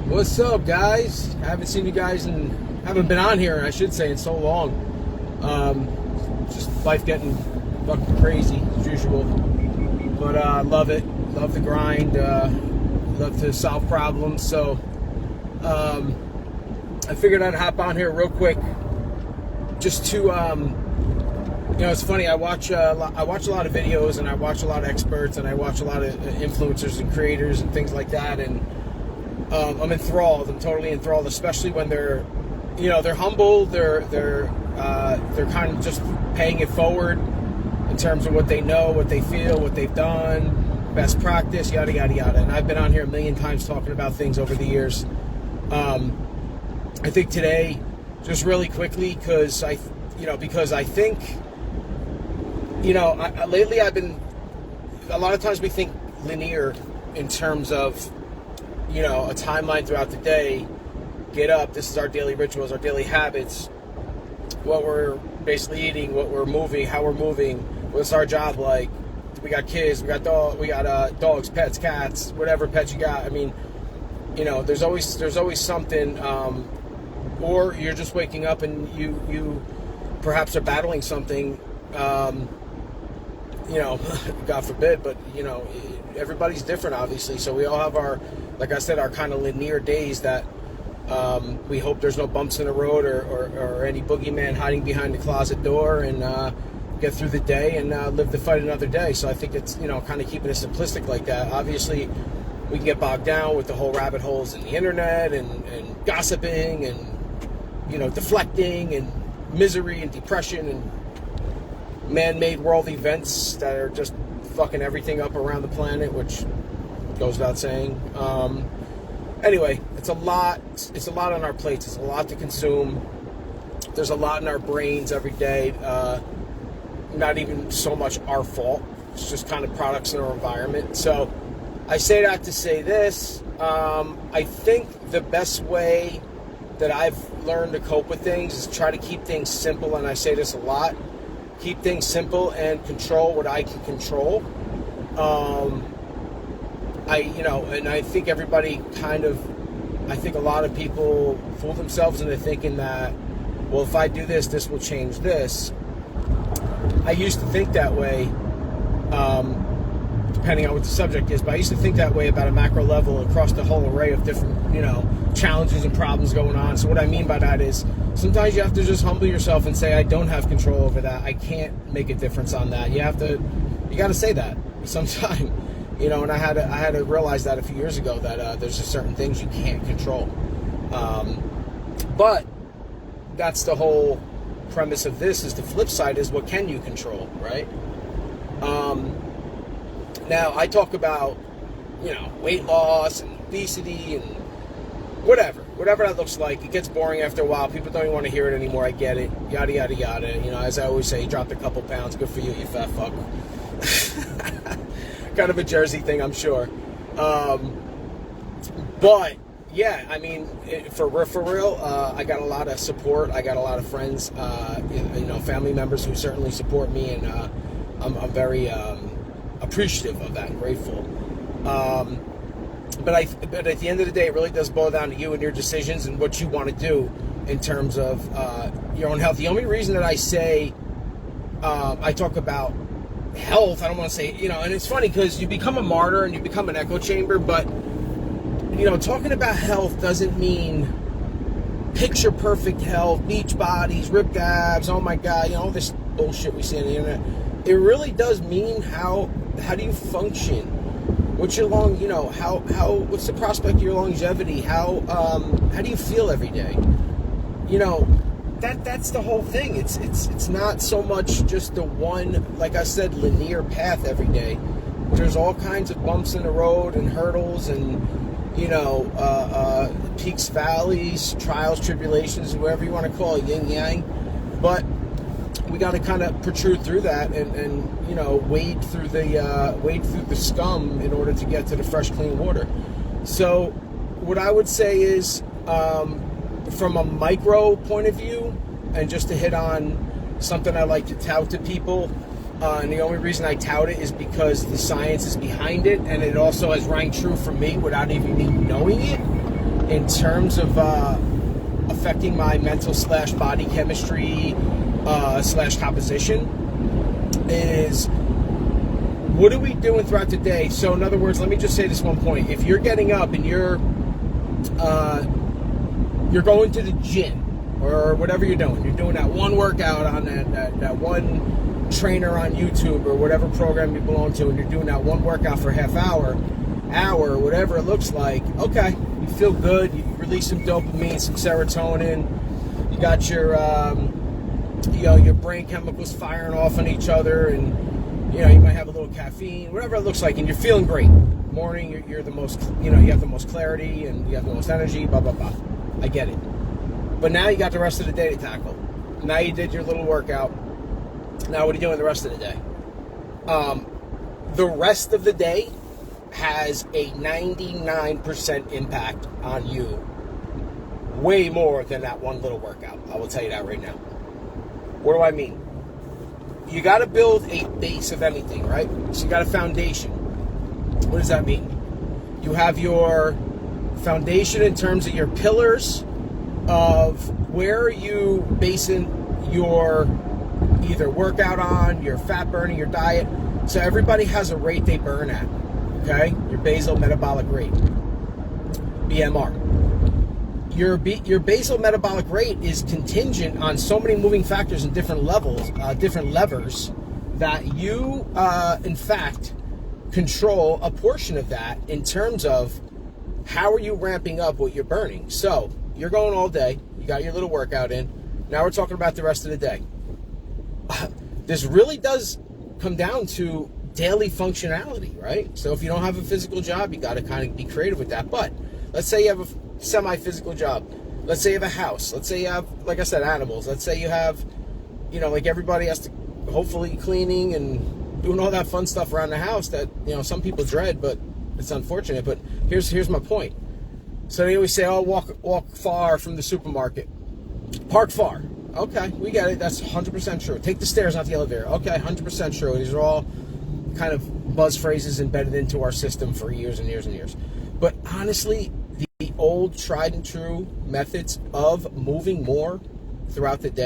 What's up, guys? Haven't seen you guys haven't been on here, I should say, in so long. Just life getting fucking crazy as usual. But love it. Love the grind. Love to solve problems. So I figured I'd hop on here real quick, just to it's funny. I watch a lot of videos, and I watch a lot of experts, and I watch a lot of influencers and creators and things like that, and I'm enthralled. I'm totally enthralled, especially when they're humble. They're kind of just paying it forward in terms of what they know, what they feel, what they've done, best practice, yada yada yada. And I've been on here a million times talking about things over the years. I think today, just really quickly, because I think, lately I've been, a lot of times we think linear in terms of, a timeline throughout the day. Get up, this is our daily rituals, our daily habits, what we're basically eating, what we're moving, how we're moving, what's our job like. We got kids, we got dogs, pets, cats, whatever pets you got. I mean, there's always something, or you're just waking up and you perhaps are battling something, God forbid, but everybody's different, obviously. So we all have our, like I said, our kind of linear days that we hope there's no bumps in the road or any boogeyman hiding behind the closet door, and get through the day and live to fight another day. So I think it's, kind of keeping it simplistic like that. Obviously, we can get bogged down with the whole rabbit holes in the internet and gossiping and, deflecting and misery and depression and man-made world events that are just fucking everything up around the planet, which goes without saying. Anyway, it's a lot on our plates. It's a lot to consume. There's a lot in our brains every day. Not even so much our fault. It's just kind of products in our environment. So I say that to say this. I think the best way that I've learned to cope with things is try to keep things simple, and I say this a lot. Keep things simple and control what I can control. And I think everybody I think a lot of people fool themselves into thinking that, well, if I do this, this will change this. I used to think that way, depending on what the subject is, but I used to think that way about a macro level across the whole array of different, challenges and problems going on. So what I mean by that is, sometimes you have to just humble yourself and say, I don't have control over that. I can't make a difference on that. You got to say that sometime, and I had to realize that a few years ago, that there's just certain things you can't control. But that's the whole premise of this, is the flip side is, what can you control, right? Now I talk about, weight loss and obesity and whatever that looks like. It gets boring after a while. People don't even want to hear it anymore. I get it. Yada, yada, yada. As I always say, you dropped a couple pounds. Good for you, you fat fuck. Kind of a Jersey thing, I'm sure. But, yeah, I mean, for real, I got a lot of support. I got a lot of friends, family members who certainly support me, and I'm very appreciative of that and grateful. But at the end of the day, it really does boil down to you and your decisions and what you want to do in terms of your own health. The only reason that I say I talk about health, I don't want to say, and it's funny because you become a martyr and you become an echo chamber, but, talking about health doesn't mean picture perfect health, beach bodies, ripped abs, oh my God, all this bullshit we see on the internet. It really does mean how do you function? What's your what's the prospect of your longevity? How do you feel every day? That's the whole thing. It's not so much just the one, like I said, linear path every day. There's all kinds of bumps in the road and hurdles and, peaks, valleys, trials, tribulations, whatever you want to call it, yin yang. But we got to kind of protrude through that and wade through the scum in order to get to the fresh, clean water. So what I would say is, from a micro point of view, and just to hit on something I like to tout to people, and the only reason I tout it is because the science is behind it, and it also has rang true for me without even me knowing it. in terms of affecting my mental / body chemistry / composition is, what are we doing throughout the day? So in other words, let me just say this one point. If you're getting up and you're going to the gym or whatever you're doing that one workout on that one trainer on YouTube or whatever program you belong to, and you're doing that one workout for a half hour, whatever it looks like, okay, you feel good, you release some dopamine, some serotonin, you got your brain chemicals firing off on each other, and you might have a little caffeine, whatever it looks like, and you're feeling great. Morning, you're the most, you have the most clarity and you have the most energy, blah, blah, blah. I get it. But now you got the rest of the day to tackle. Now you did your little workout. Now what are you doing the rest of the day? The rest of the day has a 99% impact on you. Way more than that one little workout. I will tell you that right now. What do I mean? You got to build a base of anything, right? So you got a foundation. What does that mean? You have your foundation in terms of your pillars of where are you basing your either workout on, your fat burning, your diet. So everybody has a rate they burn at, okay? Your basal metabolic rate, BMR. Your basal metabolic rate is contingent on so many moving factors and different levels, different levers, that you, in fact, control a portion of that in terms of how are you ramping up what you're burning. So you're going all day, you got your little workout in, now we're talking about the rest of the day. This really does come down to daily functionality, right? So if you don't have a physical job, you got to kind of be creative with that. But let's say you have a semi-physical job. Let's say you have a house. Let's say you have, like I said, animals. Let's say you have, like everybody has to, hopefully cleaning and doing all that fun stuff around the house that, some people dread, but it's unfortunate. But here's my point. So they always say, oh, walk far from the supermarket. Park far. Okay, we get it. That's 100% true. Take the stairs, not the elevator. Okay, 100% true. These are all kind of buzz phrases embedded into our system for years and years and years. But honestly, the old tried and true methods of moving more throughout the day